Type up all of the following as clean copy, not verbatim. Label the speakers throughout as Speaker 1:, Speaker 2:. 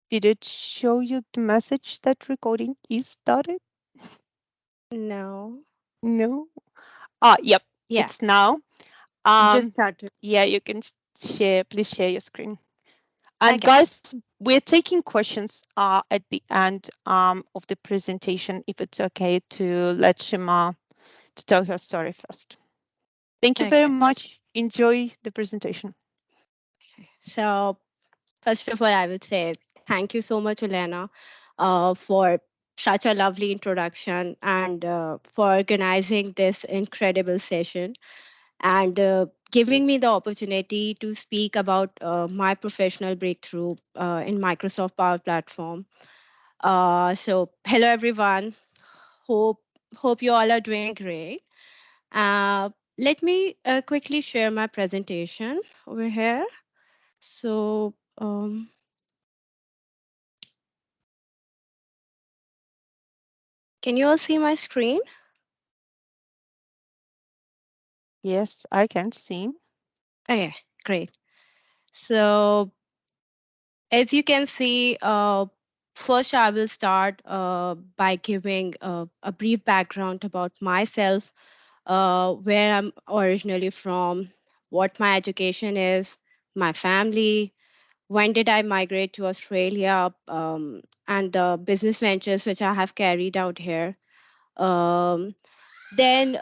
Speaker 1: Did it show you the message that recording is started?
Speaker 2: No.
Speaker 1: No. Yep,
Speaker 2: Yeah,
Speaker 1: it's now.
Speaker 2: just
Speaker 1: Um,
Speaker 2: started.
Speaker 1: yeah, you can share. Please share your screen. And
Speaker 2: Okay.
Speaker 1: guys, we're taking questions at the end of the presentation. If it's okay to let Shima to tell her story first. Thank you very
Speaker 2: Okay.
Speaker 1: much. Enjoy the presentation.
Speaker 2: So first of all, I would say thank you so much, Elena, for such a lovely introduction and for organizing this incredible session and giving me the opportunity to speak about my professional breakthrough in Microsoft Power Platform. So hello everyone. Hope hope you all are doing great. Uh, Let me quickly share my presentation over here. So can you all see my screen?
Speaker 1: Yes, I can see.
Speaker 2: Okay, great. So as you can see, first I will start by giving a brief background about myself, where I'm originally from, what my education is, my family, when did I migrate to Australia, and the business ventures which I have carried out here. Um, Then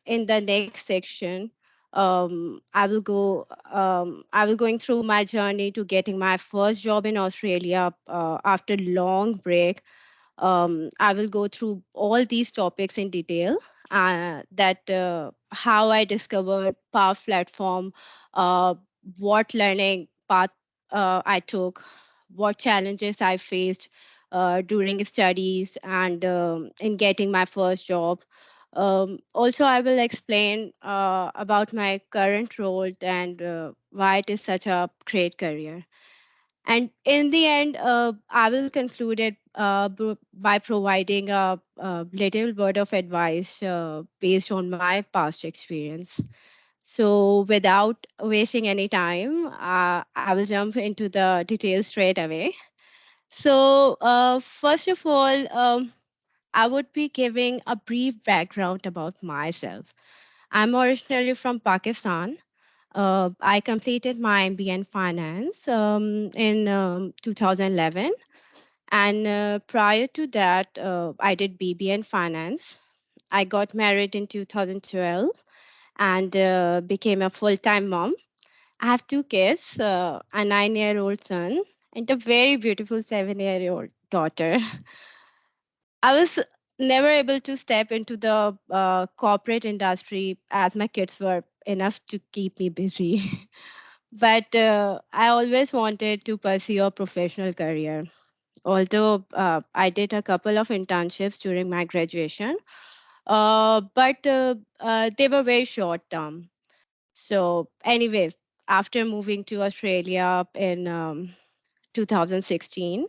Speaker 2: in the next section, I will going through my journey to getting my first job in Australia after long break. I will go through all these topics in detail. That how I discovered Power Platform, uh, what learning path I took, what challenges I faced during studies and in getting my first job. Also, I will explain about my current role and why it is such a great career. And in the end, I will conclude it by providing a little word of advice based on my past experience. So, without wasting any time, I will jump into the details straight away. So, first of all, I would be giving a brief background about myself. I'm originally from Pakistan. I completed my MBA in finance in 2011. And prior to that, I did BBA in finance. I got married in 2012 and became a full time mom. I have two kids, a 9-year-old son and a very beautiful 7-year-old daughter. I was never able to step into the corporate industry as my kids were enough to keep me busy. But I always wanted to pursue a professional career. Although I did a couple of internships during my graduation, but they were very short term. So, anyways, after moving to Australia in 2016,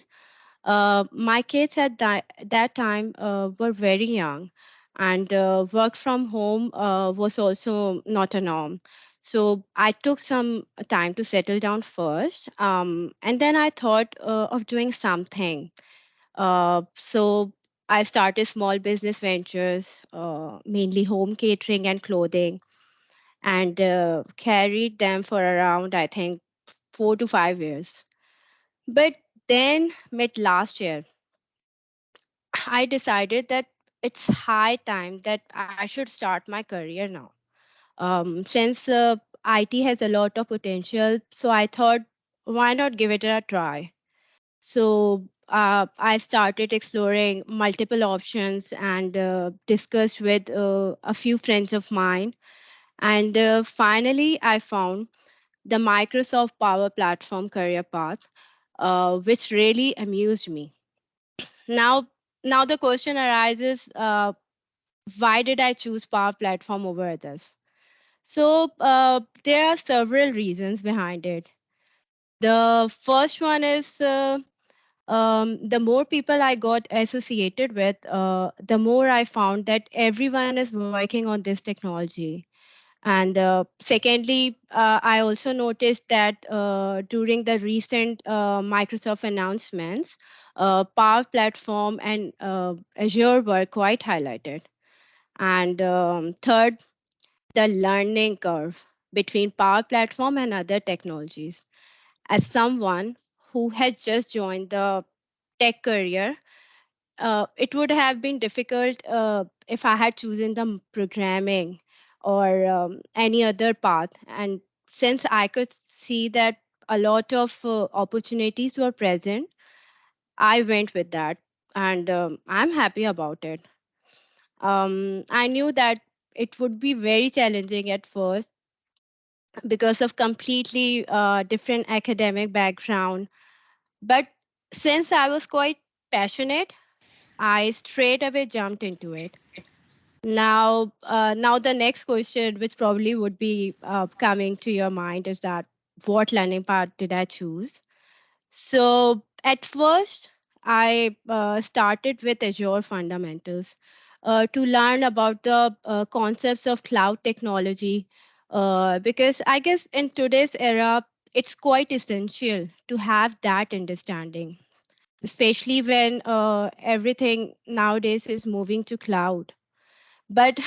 Speaker 2: my kids at that time were very young, and work from home was also not a norm. So I took some time to settle down first, and then I thought of doing something. So I started small business ventures, mainly home catering and clothing, and carried them for around, I think, 4 to 5 years. But then, mid last year, I decided that it's high time that I should start my career now. Since IT has a lot of potential, so I thought, why not give it a try? So I started exploring multiple options and discussed with a few friends of mine. And finally, I found the Microsoft Power Platform career path, which really amused me. Now, now the question arises: why did I choose Power Platform over others? So there are several reasons behind it. The first one is the more people I got associated with, the more I found that everyone is working on this technology. And secondly, I also noticed that during the recent Microsoft announcements, Power Platform and Azure were quite highlighted. And third, the learning curve between Power Platform and other technologies. As someone who has just joined the tech career, it would have been difficult if I had chosen the programming or any other path. And since I could see that a lot of opportunities were present, I went with that. And I'm happy about it. I knew that it would be very challenging at first because of completely different academic background. But since I was quite passionate, I straight away jumped into it. Now the next question, which probably would be coming to your mind, is that what learning path did I choose? So at first, I started with Azure fundamentals to learn about the concepts of cloud technology, because I guess in today's era, it's quite essential to have that understanding, especially when everything nowadays is moving to cloud. But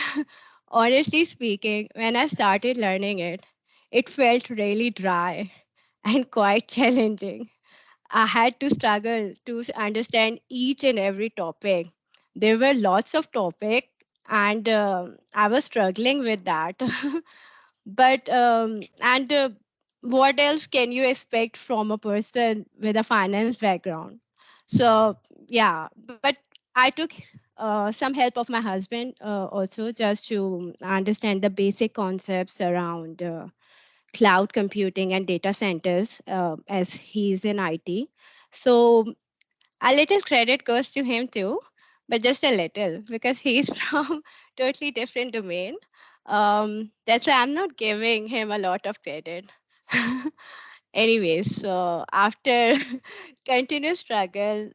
Speaker 2: honestly speaking, when I started learning it, it felt really dry and quite challenging. I had to struggle to understand each and every topic. There were lots of topic, and I was struggling with that. But and what else can you expect from a person with a finance background? So yeah, but I took some help of my husband also, just to understand the basic concepts around cloud computing and data centers, as he's in IT. So a little credit goes to him too, but just a little because he's from totally different domain. That's why I'm not giving him a lot of credit. Anyways, so after continuous struggle,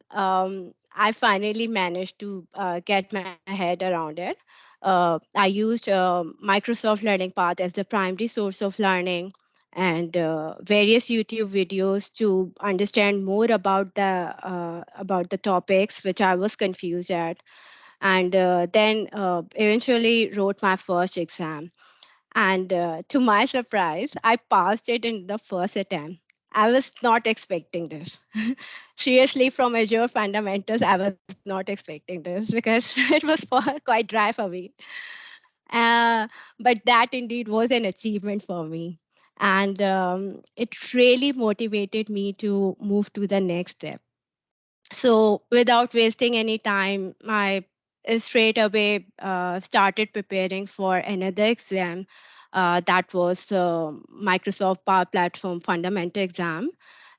Speaker 2: I finally managed to get my head around it. I used Microsoft Learning Path as the primary source of learning, and various YouTube videos to understand more about the topics which I was confused at, and then eventually wrote my first exam. And to my surprise, I passed it in the first attempt. I was not expecting this. Seriously, from Azure fundamentals, I was not expecting this because it was quite dry for me. Uh, but that indeed was an achievement for me. And it really motivated me to move to the next step. So, without wasting any time, I straight away started preparing for another exam. That was Microsoft Power Platform Fundamental Exam.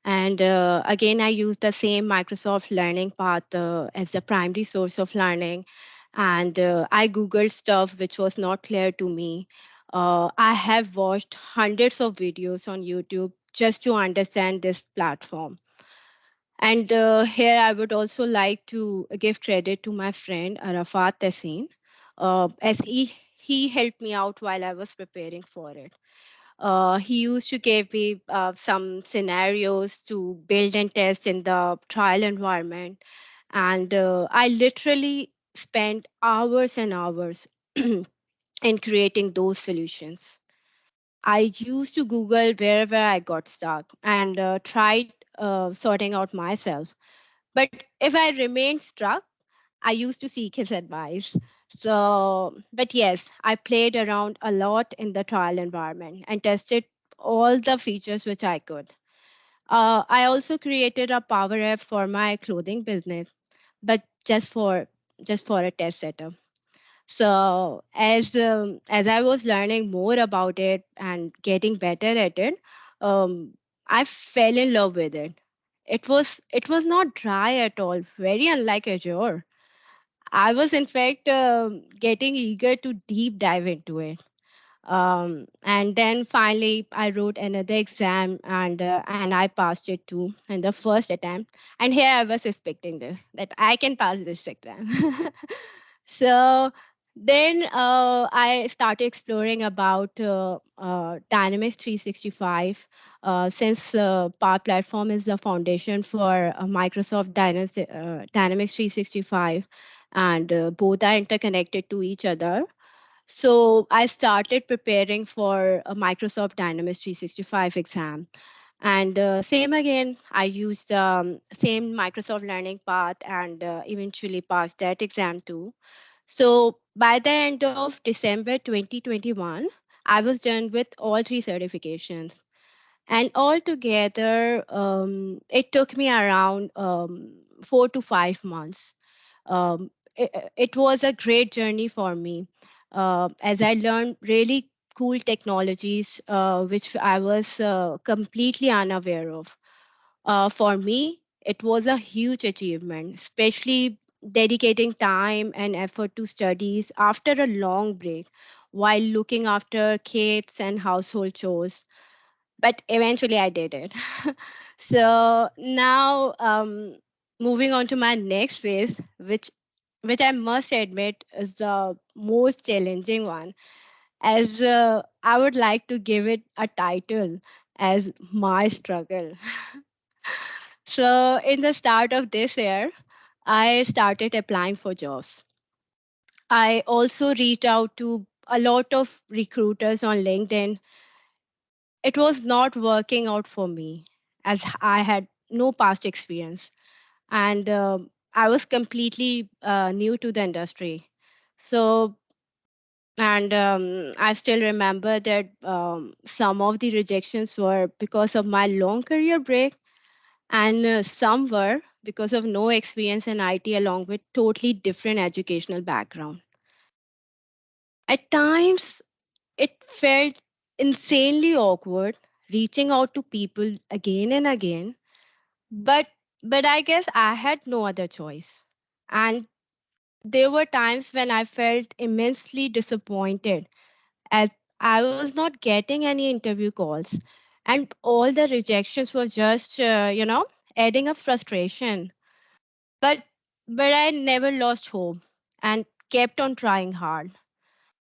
Speaker 2: And again, I used the same Microsoft Learning Path as the primary source of learning. And I Googled stuff which was not clear to me. I have watched hundreds of videos on YouTube just to understand this platform. And here I would also like to give credit to my friend Arafat Tassin, as he helped me out while I was preparing for it. He used to give me some scenarios to build and test in the trial environment. And I literally spent hours and hours in creating those solutions. I used to Google wherever I got stuck and tried sorting out myself. But if I remained stuck, I used to seek his advice. So, but yes, I played around a lot in the trial environment and tested all the features which I could. I also created a Power App for my clothing business, but just for a test setup. So as I was learning more about it and getting better at it, I fell in love with it. It was not dry at all, very unlike Azure. I was in fact getting eager to deep dive into it. And then finally, I wrote another exam, and I passed it too in the first attempt. And here I was expecting this, that I can pass this exam. So Then I started exploring about Dynamics 365, since Power Platform is the foundation for Microsoft Dynamics 365, and both are interconnected to each other. So I started preparing for a Microsoft Dynamics 365 exam. And same again, I used same Microsoft learning path, and eventually passed that exam too. So by the end of December 2021, I was done with all three certifications. And altogether, it took me around 4 to 5 months. It was a great journey for me, as I learned really cool technologies which I was completely unaware of. For me, it was a huge achievement, especially dedicating time and effort to studies after a long break while looking after kids and household chores. But eventually I did it. So now, moving on to my next phase, which I must admit is the most challenging one, as I would like to give it a title as my struggle. So, in the start of this year, I started applying for jobs. I also reached out to a lot of recruiters on LinkedIn. It was not working out for me, as I had no past experience, and I was completely new to the industry. So, and I still remember that some of the rejections were because of my long career break, and some were because of no experience in IT along with totally different educational background. At times, it felt insanely awkward reaching out to people again and again, but I guess I had no other choice. And there were times when I felt immensely disappointed as I was not getting any interview calls, and all the rejections were just adding up frustration. But I never lost hope and kept on trying hard.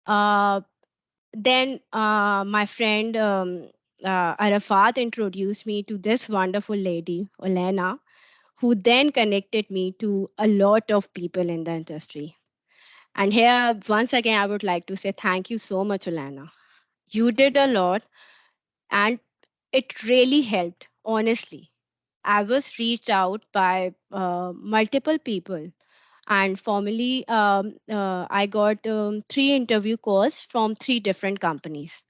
Speaker 2: Uh, then my friend Arafat introduced me to this wonderful lady, Olena, who then connected me to a lot of people in the industry. And here, once again, I would like to say thank you so much, Olena. You did a lot, and it really helped, honestly. I was reached out by multiple people, and formally, I got three interview calls from three different companies.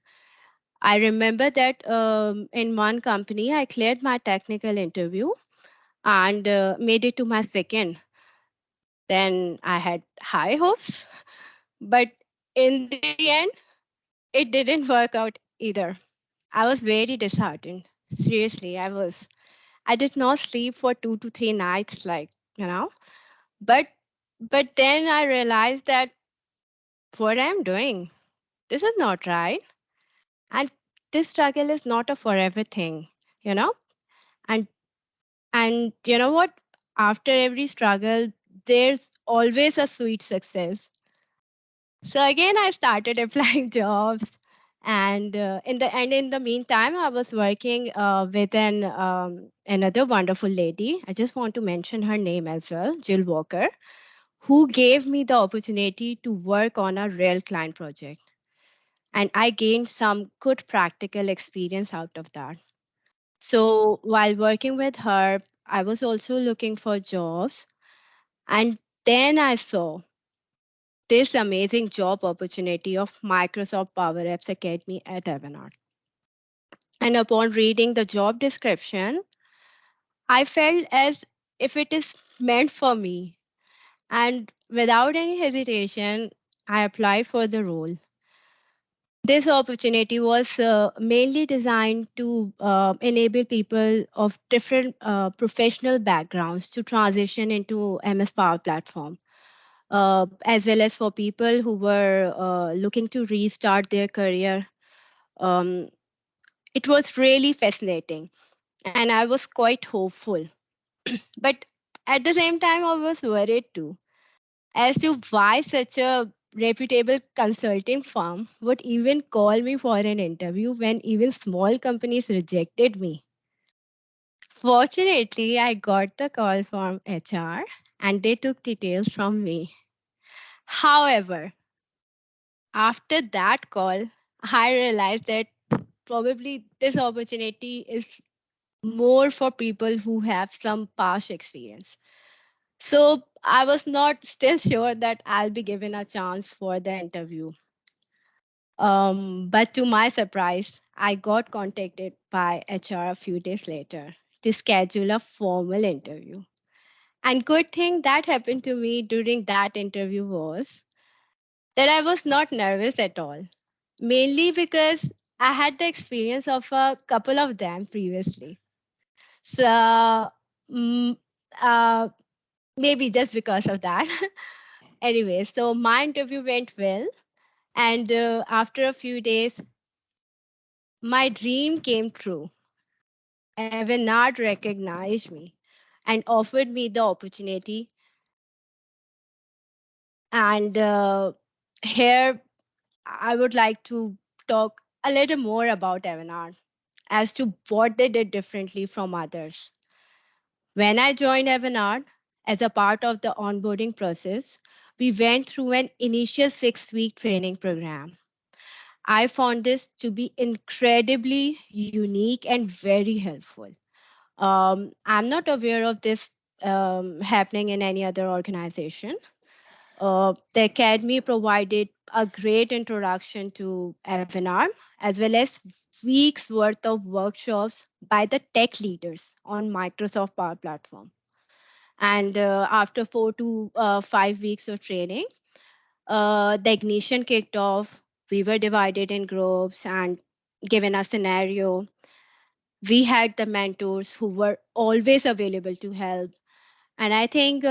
Speaker 2: I remember that in one company, I cleared my technical interview and made it to my second. Then I had high hopes, but in the end, it didn't work out either. I was very disheartened. Seriously, I was. I did not sleep for 2 to 3 nights, like, you know. But then I realized that what I'm doing, this is not right, and this struggle is not a forever thing, you know. And you know what? After every struggle, there's always a sweet success. So again, I started applying jobs, and in the meantime, I was working with another wonderful lady. I just want to mention her name as well, Jill Walker, who gave me the opportunity to work on a real client project, and I gained some good practical experience out of that. So while working with her, I was also looking for jobs, and then I saw this amazing job opportunity of Microsoft Power Apps Academy at Evernote. And upon reading the job description, I felt as if it is meant for me. And without any hesitation, I applied for the role. This opportunity was mainly designed to enable people of different professional backgrounds to transition into MS Power Platform, as well as for people who were looking to restart their career. Um, it was really fascinating, and I was quite hopeful. But at the same time, I was worried too as to why such a reputable consulting firm would even call me for an interview when even small companies rejected me. Fortunately, I got the call from HR and they took details from me. However, after that call, I realized that probably this opportunity is more for people who have some past experience. So I was not still sure that I'll be given a chance for the interview. But to my surprise, I got contacted by HR a few days later to schedule a formal interview. And good thing that happened to me during that interview was that I was not nervous at all. Mainly because I had the experience of a couple of them previously. So mm, uh, maybe just because of that. Anyway, so my interview went well. And after a few days, my dream came true. Evanard recognized me and offered me the opportunity. And here I would like to talk a little more about Evanard as to what they did differently from others. When I joined Evanard as a part of the onboarding process, we went through an initial 6-week training program. I found this to be incredibly unique and very helpful. I'm not aware of this happening in any other organization. The Academy provided a great introduction to Evanard, as well as weeks worth of workshops by the tech leaders on Microsoft Power Platform. And after 4 to 5 weeks of training, the ignition kicked off. We were divided in groups and given a scenario. We had the mentors who were always available to help. And I think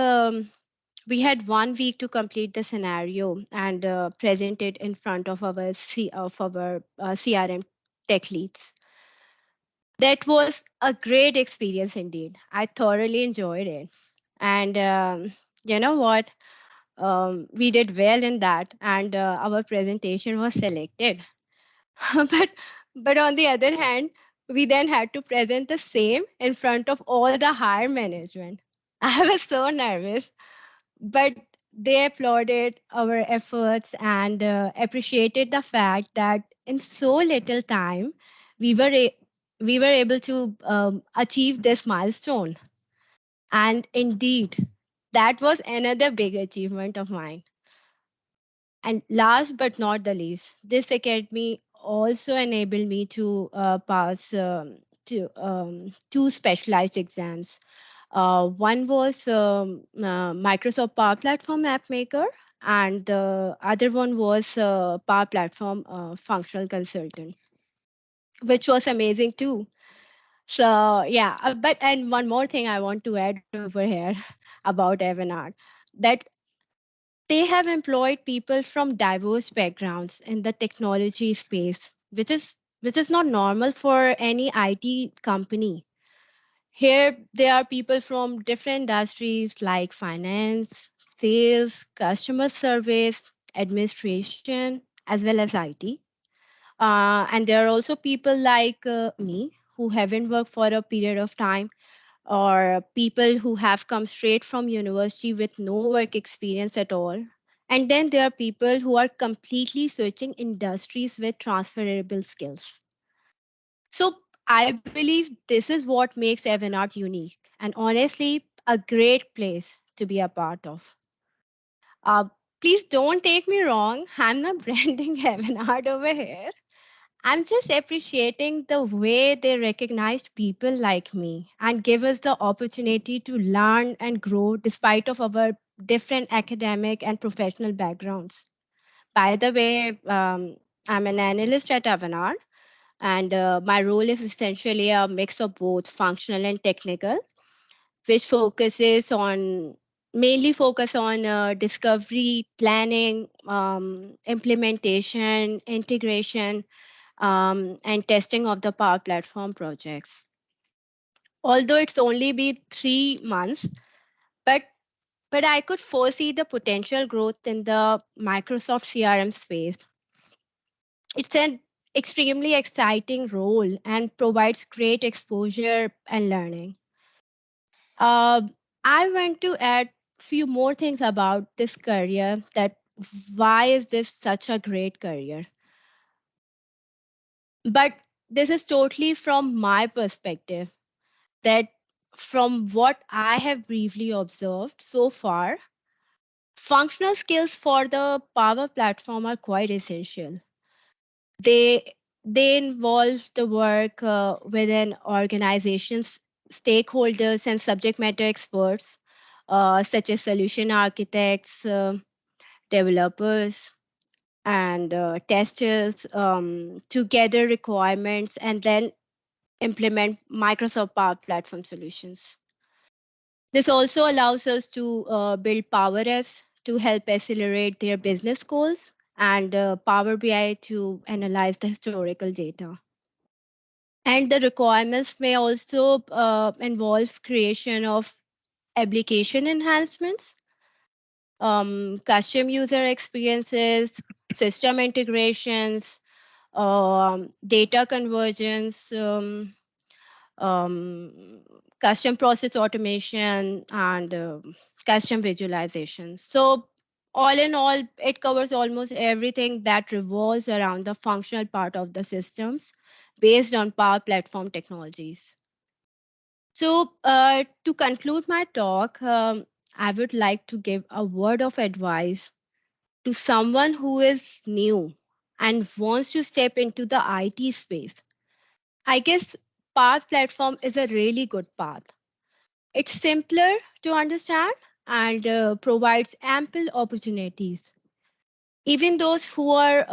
Speaker 2: we had 1 week to complete the scenario and present it in front of our CRM tech leads. That was a great experience indeed. I thoroughly enjoyed it. And you know what? We did well in that, and our presentation was selected. but but on the other hand, we then had to present the same in front of all the higher management. I was so nervous, but they applauded our efforts and appreciated the fact that in so little time we were a- we were able to achieve this milestone. And indeed, that was another big achievement of mine. And last but not the least, this academy also enabled me to pass two specialized exams. One was Microsoft Power Platform App Maker, and the other one was Power Platform Functional Consultant, which was amazing too. So yeah, but and one more thing I want to add over here about Evanard, that they have employed people from diverse backgrounds in the technology space, which is not normal for any IT company. Here, there are people from different industries like finance, sales, customer service, administration, as well as IT. And there are also people like me who haven't worked for a period of time, or people who have come straight from university with no work experience at all. And then there are people who are completely switching industries with transferable skills. So I believe this is what makes Evanart unique and honestly a great place to be a part of. Uh, Please don't take me wrong. I'm not branding Evanart over here. I'm just appreciating the way they recognized people like me and gave us the opportunity to learn and grow despite of our different academic and professional backgrounds. By the way, I'm an analyst at Avanar, and my role is essentially a mix of both functional and technical, which focuses on mainly focus on discovery, planning, implementation, integration, and testing of the Power Platform projects. Although it's only been 3 months, but but I could foresee the potential growth in the Microsoft CRM space. It's an extremely exciting role and provides great exposure and learning. Uh, I want to add few more things about this career, that why is this such a great career? But this is totally from my perspective, that from what I have briefly observed so far, functional skills for the Power Platform are quite essential. They they involve the work within organizations, stakeholders, and subject matter experts, such as solution architects, developers, and testers, to gather requirements and then implement Microsoft Power Platform solutions. This also allows us to build Power Apps to help accelerate their business goals, and Power BI to analyze the historical data. And the requirements may also involve creation of application enhancements, custom user experiences, system integrations, data convergence, um, custom process automation, and custom visualization. So, all in all, it covers almost everything that revolves around the functional part of the systems based on Power Platform technologies. So, to conclude my talk, I would like to give a word of advice to someone who is new and wants to step into the IT space. I guess Power Platform is a really good path. It's simpler to understand and provides ample opportunities. Even those who are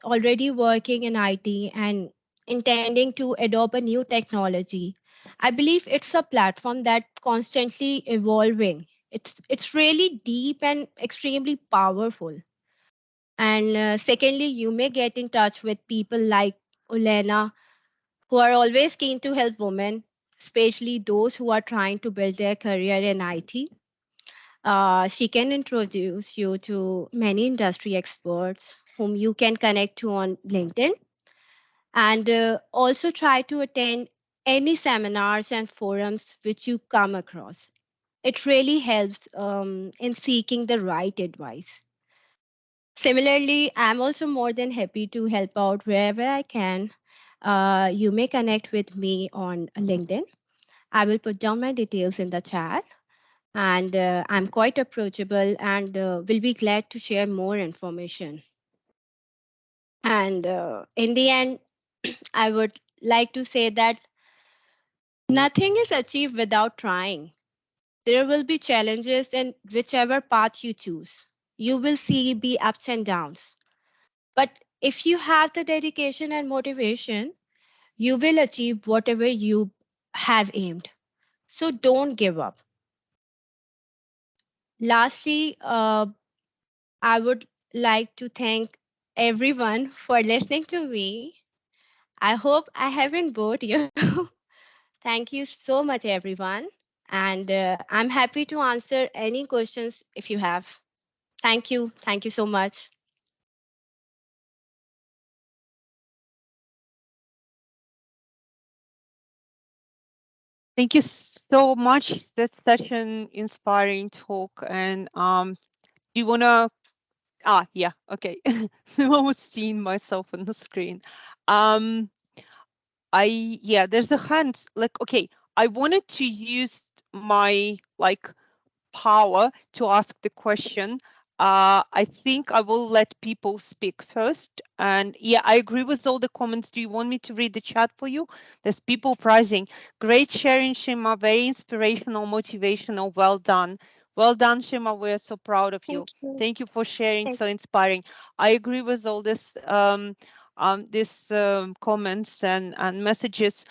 Speaker 2: already working in IT and intending to adopt a new technology, I believe it's a platform that's constantly evolving. It's really deep and extremely powerful. And secondly, you may get in touch with people like Olena, who are always keen to help women, especially those who are trying to build their career in IT. She can introduce you to many industry experts whom you can connect to on LinkedIn, and also try to attend any seminars and forums which you come across. It really helps in seeking the right advice. Similarly, I'm also more than happy to help out wherever I can. You may connect with me on LinkedIn. I will put down my details in the chat, and I'm quite approachable and will be glad to share more information. And in the end, I would like to say that nothing is achieved without trying. There will be challenges in whichever path you choose. You will see be ups and downs. But if you have the dedication and motivation, you will achieve whatever you have aimed. So don't give up. Lastly, I would like to thank everyone for listening to me. I hope I haven't bored you. Thank you so much, everyone. And I'm happy to answer any questions if you have. Thank you. Thank you so much.
Speaker 1: Thank you so much. That's such an inspiring talk. And do you wanna? Yeah, okay. I was seeing myself on the screen. Um, yeah, there's a hand. Like, okay, I wanted to use my like power to ask the question. I think I will let people speak first. And yeah, I agree with all the comments. Do you want me to read the chat for you? There's people pricing. Great sharing, Shima. Very inspirational, motivational. Well done. Well done, Shima. We're so proud of you.
Speaker 2: Thank you.
Speaker 1: Thank you for sharing.
Speaker 2: Thank
Speaker 1: So inspiring. I agree with all this comments and messages.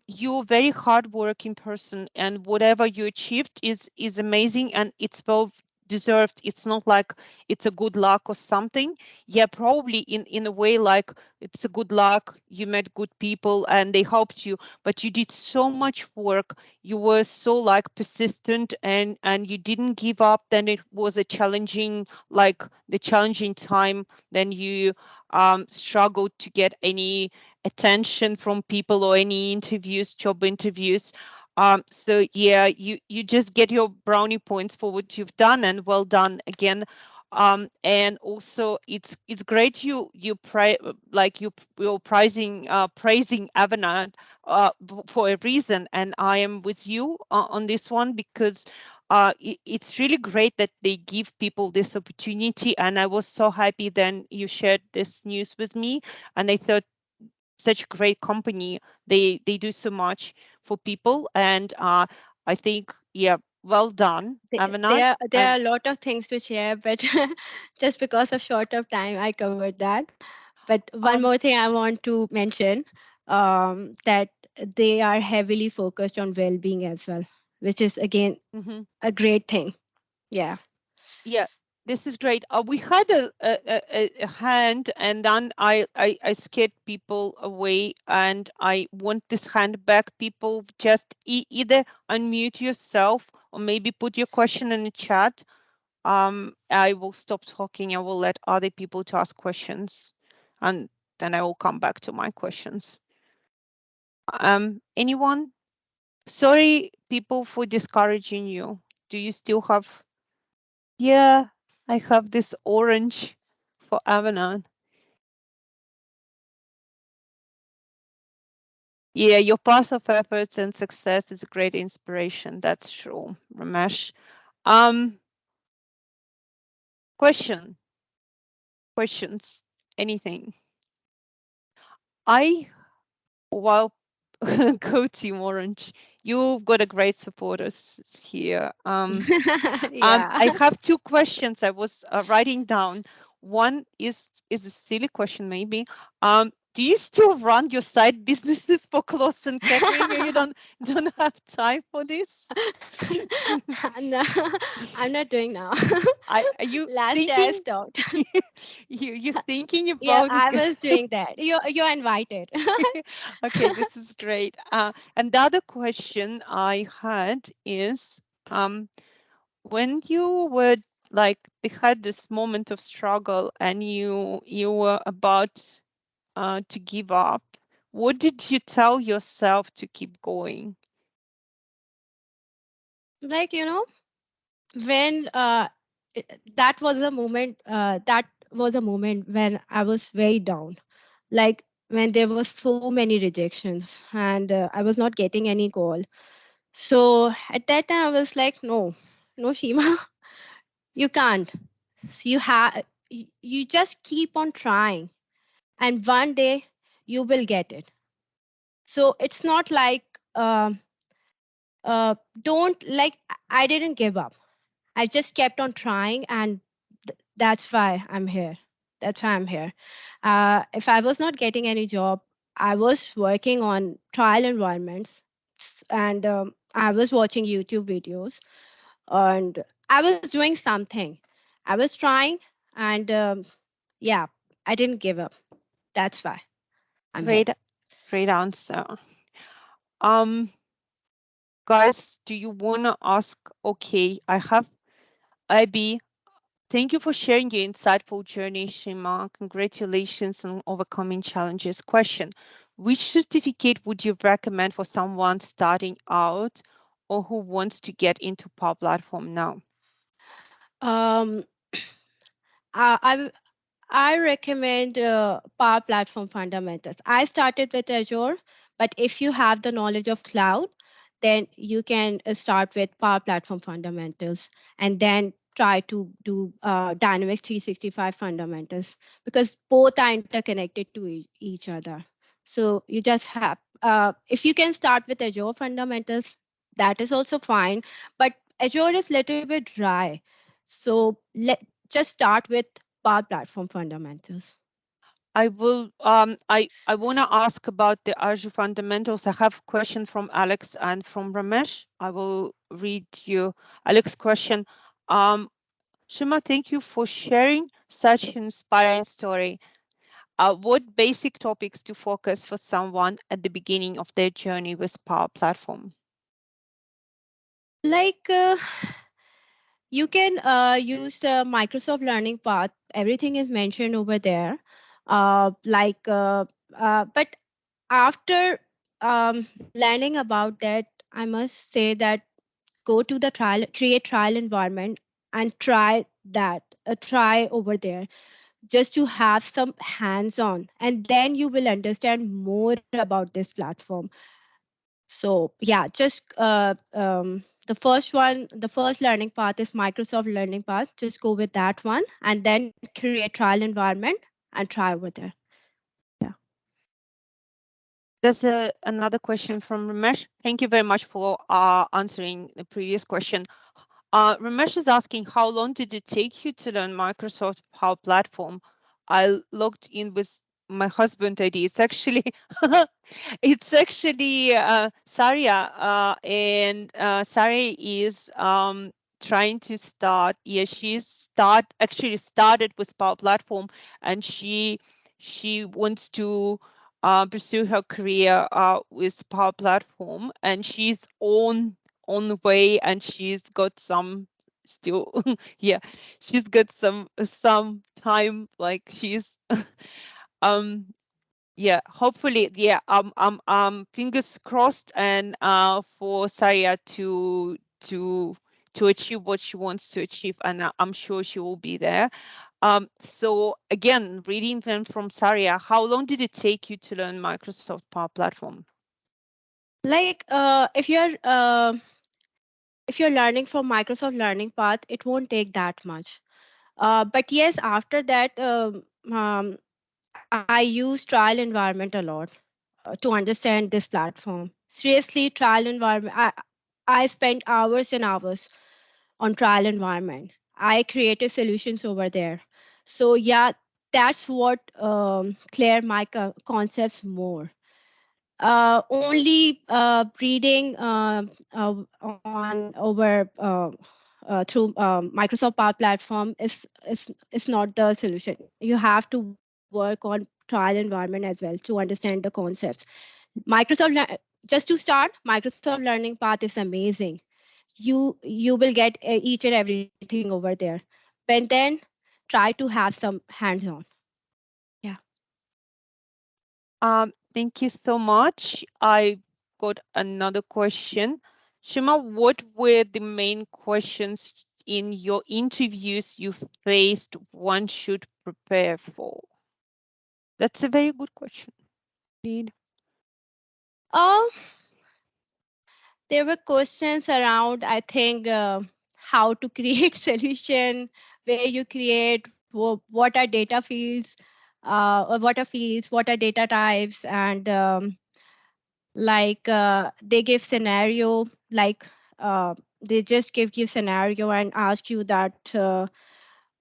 Speaker 1: You're a very hardworking person, and whatever you achieved is amazing, and it's well deserved. It's not like it's a good luck or something. Yeah, probably in a way, like it's a good luck, you met good people and they helped you, but you did so much work, you were so like persistent, and you didn't give up. Then it was a challenging, like the challenging time, then you struggled to get any attention from people or any interviews, job interviews. So yeah, you just get your brownie points for what you've done, and well done again. And also it's great like you're praising Avanade for a reason, and I am with you on this one, because it's really great that they give people this opportunity. And I was so happy then you shared this news with me, and I thought such a great company. They do so much for people, and I think, yeah, well done, Avanad.
Speaker 2: There are
Speaker 1: And
Speaker 2: a lot of things to share, but just because of short of time, I covered that. But one
Speaker 1: um
Speaker 2: more thing I want to mention, that they are heavily focused on well-being as well, which is again
Speaker 1: mhm.
Speaker 2: a great thing. Yeah.
Speaker 1: Yeah, this is great. We had a hand, and then I scared people away, and I want this hand back. People just either unmute yourself or maybe put your question in the chat. I will stop talking. I will let other people to ask questions, and then I will come back to my questions. Anyone? Sorry, people, for discouraging you. Do you still have? Yeah, I have this orange for Avanon. Yeah, your path of efforts and success is a great inspiration. That's true, Ramesh. Um, question, questions, anything. I Well, go Team Orange. You've got a great supporters here.
Speaker 2: Yeah.
Speaker 1: I have two questions I was writing down. One is a silly question, maybe. Do you still run your side businesses for clothes and catering, or you don't have time for this?
Speaker 2: No, I'm not doing now.
Speaker 1: Are you
Speaker 2: Last year I
Speaker 1: thinking?
Speaker 2: stopped.
Speaker 1: You thinking
Speaker 2: Yeah,
Speaker 1: about
Speaker 2: I was doing that. You're invited.
Speaker 1: Okay, this is great. And the other question I had is, when you were like they had this moment of struggle, and you were about to give up, what did you tell yourself to keep going?
Speaker 2: Like, when that was a moment, when I was very down. Like when there was so many rejections, and I was not getting any call. So at that time I was like, no, no, Shima, you can't. You have, you just keep on trying, and one day you will get it. So it's not like, um don't, like, I didn't give up. I just kept on trying, and that's why I'm here. That's why I'm here. If I was not getting any job, I was working on trial environments, and I was watching YouTube videos, and I was doing something. I was trying, and yeah, I didn't give up. That's why I'm here.
Speaker 1: Great, great answer. Um, guys, do you wanna ask? Okay, I have Abby. Thank you for sharing your insightful journey, Shima. Congratulations on overcoming challenges. Question: which certificate would you recommend for someone starting out or who wants to get into Power Platform now?
Speaker 2: um I I recommend Power Platform Fundamentals. I started with Azure, but if you have the knowledge of cloud, then you can start with Power Platform Fundamentals, and then try to do Dynamics 365 Fundamentals, because both are interconnected to each other. So you just have, if you can start with Azure Fundamentals, that is also fine, but Azure is little bit dry. So just start with Power Platform Fundamentals.
Speaker 1: I will I want to ask about the Azure fundamentals. I have a question from Alex and from Ramesh. I will read you Alex's question. Um Shima, thank you for sharing such an inspiring story. What basic topics to focus for someone at the beginning of their journey with Power Platform?
Speaker 2: Like you can use the Microsoft Learning Path. Everything is mentioned over there. Like, but after learning about that, I must say that go to the trial, create trial environment, and try over there, just to have some hands on, and then you will understand more about this platform. So yeah, just the first learning path is Microsoft Learning Path. Just go with that one, and then create trial environment and try over there. Yeah.
Speaker 1: There's another question from Ramesh. Thank you very much for answering the previous question. Ramesh is asking, how long did it take you to learn Microsoft Power Platform? I logged in with my husband ID. It's actually it's actually Saria, and Saria is trying to start. Yeah, actually started with Power Platform, and she wants to pursue her career with Power Platform, and she's on the way, and she's got some still yeah, she's got some time, like she's um yeah, hopefully, yeah, fingers crossed, and for Saya to achieve what she wants to achieve, and I'm sure she will be there. So again, reading them from Saria, how long did it take you to learn Microsoft Power Platform?
Speaker 2: Like if you're learning from Microsoft Learning Path, it won't take that much. But yes, after that, I use trial environment a lot to understand this platform. Seriously, trial environment. I spent hours and hours on trial environment. I created solutions over there. So yeah, that's what clear my concepts more. Only reading on over through Microsoft Power Platform is not the solution. You have to work on trial environment as well to understand the concepts. Just to start, Microsoft Learning Path is amazing. You will get each and everything over there, but then try to have some hands on. Yeah.
Speaker 1: Thank you so much. I got another question. Shima, what were the main questions in your interviews you faced one should prepare for? That's a very good question. Indeed.
Speaker 2: um there were questions around, I think, how to create solution, where you create, what are data fields, or what are fields, what are data types, and like they give scenario, like they just give you scenario and ask you that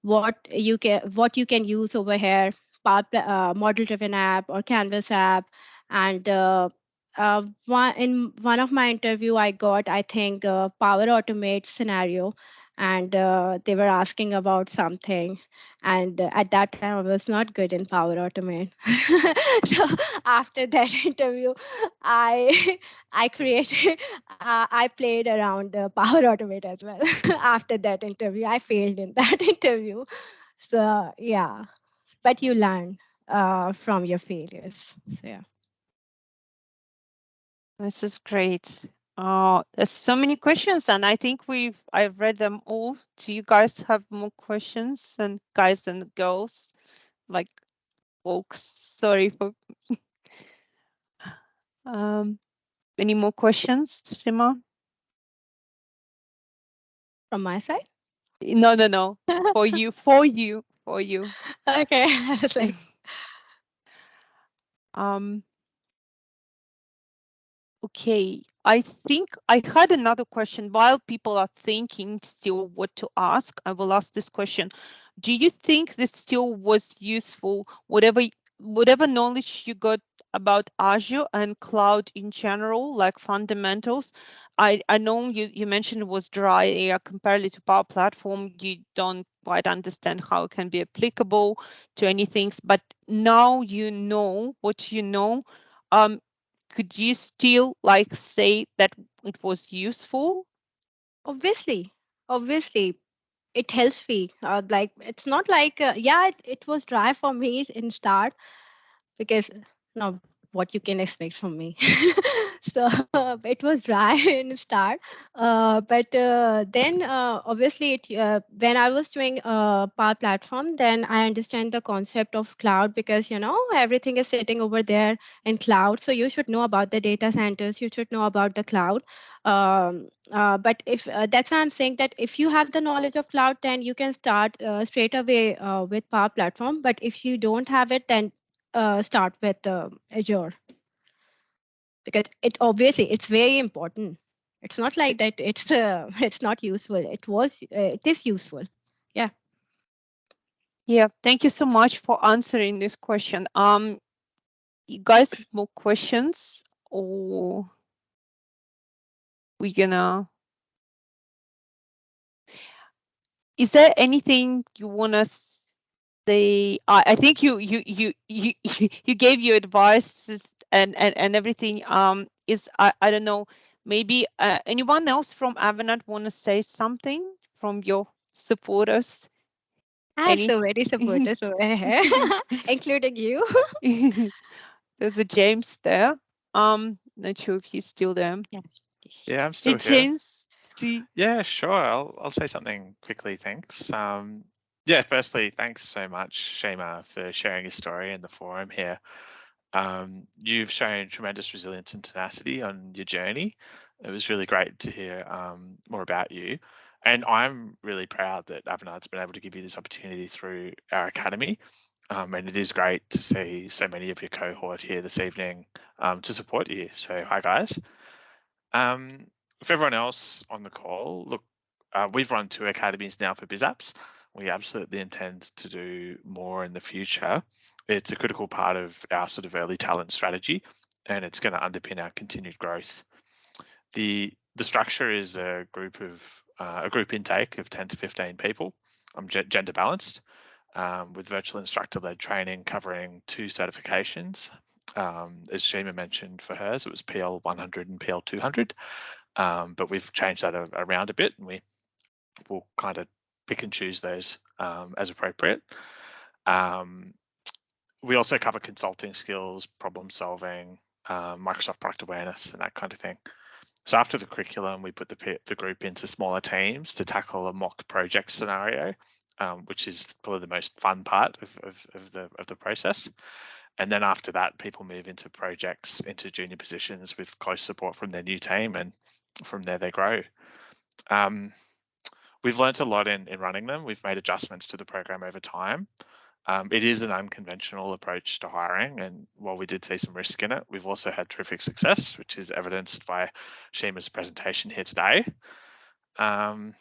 Speaker 2: what you can use over here, model driven app or canvas app. And in one of my interview I got, I think, power automate scenario, and they were asking about something, and at that time I was not good in power automate. So after that interview, I I created I played around power automate as well. After that interview, I failed in that interview. So yeah, but you learn from your failures. So yeah.
Speaker 1: This is great. There's so many questions, and I think I've read them all. Do you guys have more questions? And guys and girls, like folks, sorry for um any more questions, Shima?
Speaker 2: From my side.
Speaker 1: No, no, no. For you, for you, for you.
Speaker 2: Okay. I was like,
Speaker 1: Um, okay. I think I had another question. While people are thinking still what to ask, I will ask this question. Do you think this still was useful, whatever knowledge you got about Azure and cloud in general, like fundamentals? I know you mentioned it was dry compared to Power Platform. You don't quite understand how it can be applicable to anything. But now you know what you know. Um, could you still like say that it was useful?
Speaker 2: Obviously, obviously, it helps me. Like it's not like yeah, it was dry for me in start because now what you can expect from me. So it was dry in start, but then obviously when I was doing Power Platform, then I understand the concept of cloud, because everything is sitting over there in cloud, so you should know about the data centers, you should know about the cloud. But if that's why I'm saying that if you have the knowledge of cloud, then you can start straight away with Power Platform. But if you don't have it, then start with Azure, because it obviously it's very important. It's not like that it's it's not useful. It is useful. Yeah.
Speaker 1: Yeah, thank you so much for answering this question. You guys have more questions, or we gonna? Is there anything you wanna say? I think you you gave your advice and everything. Is I don't know. Maybe anyone else from Avanade wanna say something from your supporters?
Speaker 2: I have
Speaker 1: Any?
Speaker 2: so many supporters over here, including you.
Speaker 1: There's a James there. Not sure if he's still there.
Speaker 2: Yeah.
Speaker 3: Yeah, I'm
Speaker 1: Hey,
Speaker 3: still here.
Speaker 1: James. See.
Speaker 3: Yeah, sure. I'll say something quickly. Thanks. Yeah, firstly, thanks so much, Shema, for sharing your story in the forum here. You've shown tremendous resilience and tenacity on your journey. It was really great to hear more about you. And I'm really proud that Avanad's been able to give you this opportunity through our academy. And it is great to see so many of your cohort here this evening to support you. So, hi, guys. Um, for everyone else on the call, look, we've run 2 academies now for BizApps. We absolutely intend to do more in the future. It's a critical part of our sort of early talent strategy, and it's going to underpin our continued growth. The structure is a group intake of 10 to 15 people, gender balanced, with virtual instructor led training covering 2 certifications. As Shima mentioned, for hers, it was PL 100 and PL 200. But we've changed that around a bit, and we will kind of pick and choose those as appropriate. We also cover consulting skills, problem solving, Microsoft product awareness, and that kind of thing. So after the curriculum, we put the group into smaller teams to tackle a mock project scenario, which is probably the most fun part of the process. And then after that, people move into projects, into junior positions with close support from their new team, and from there they grow. We've learned a lot in running them. We've made adjustments to the program over time. It is an unconventional approach to hiring, and while we did see some risk in it, we've also had terrific success, which is evidenced by Shima's presentation here today. Yeah,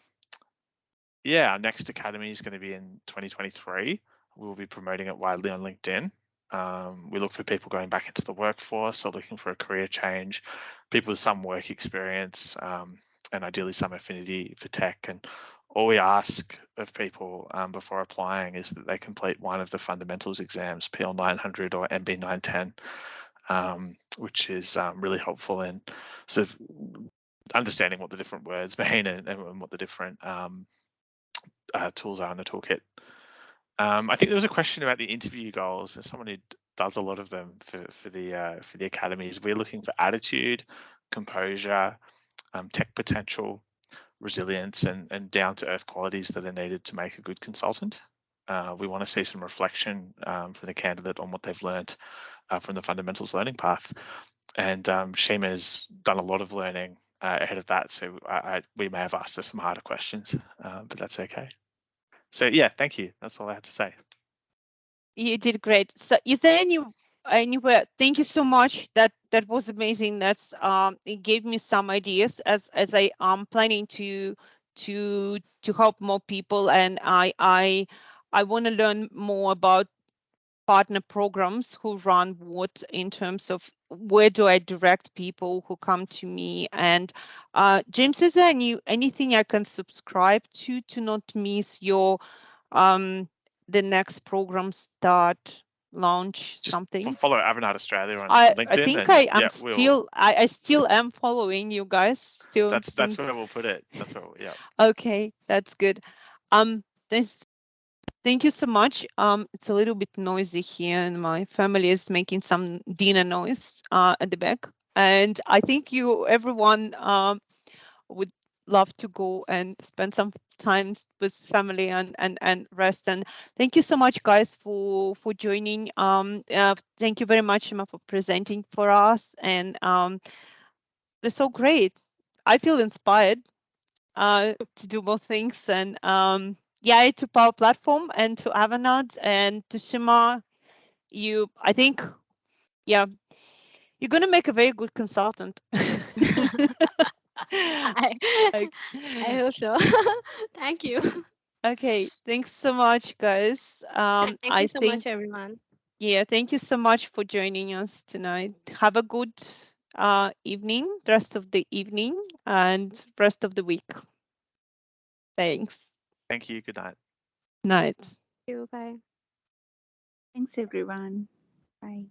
Speaker 3: our next academy is going to be in 2023. We'll be promoting it widely on LinkedIn. We look for people going back into the workforce or looking for a career change, people with some work experience, and ideally some affinity for tech. And all we ask of people before applying is that they complete one of the fundamentals exams, PL 900 or MB 910, which is really helpful in sort of understanding what the different words mean and what the different tools are in the toolkit. I think there was a question about the interview goals. As someone who does a lot of them for the academies, we're looking for attitude, composure, tech potential, resilience, and down to earth qualities that are needed to make a good consultant. We want to see some reflection from the candidate on what they've learned from the fundamentals learning path. And Shima's done a lot of learning ahead of that, so we may have asked her some harder questions, but that's okay. So yeah, thank you. That's all I had to say.
Speaker 1: You did great. So is there anywhere? Thank you so much. That was amazing. It gave me some ideas as I am planning to help more people, and I want to learn more about partner programs who run what in terms of where do I direct people who come to me. And James, is there anything I can subscribe to not miss your the next program start, launch
Speaker 3: Just
Speaker 1: something.
Speaker 3: follow Avanade Australia on
Speaker 1: I
Speaker 3: LinkedIn,
Speaker 1: think
Speaker 3: and
Speaker 1: I am
Speaker 3: yeah,
Speaker 1: still I still am following you guys. Still
Speaker 3: that's
Speaker 1: think
Speaker 3: where we'll put it. That's where, yeah.
Speaker 1: okay, that's good. This thank you so much. It's a little bit noisy here, and my family is making some dinner noise at the back. And I think you everyone would love to go and spend some time with family and rest. And thank you so much, guys, for joining. Thank you very much, Emma, for presenting for us. And they're so great. I feel inspired to do more things. And yeah, to Power Platform and to Avanade and to Shima, I think, yeah, you're gonna make a very good consultant.
Speaker 2: I,
Speaker 1: Like,
Speaker 2: I hope so. Thank you.
Speaker 1: okay, thanks so much, guys.
Speaker 2: Thank you
Speaker 1: I
Speaker 2: so
Speaker 1: think,
Speaker 2: much, everyone.
Speaker 1: yeah, thank you so much for joining us tonight. Have a good evening, rest of the evening, and rest of the week. Thanks.
Speaker 3: Thank you. Good night.
Speaker 1: Night.
Speaker 2: Thank you. Bye.
Speaker 4: Thanks, everyone. Bye.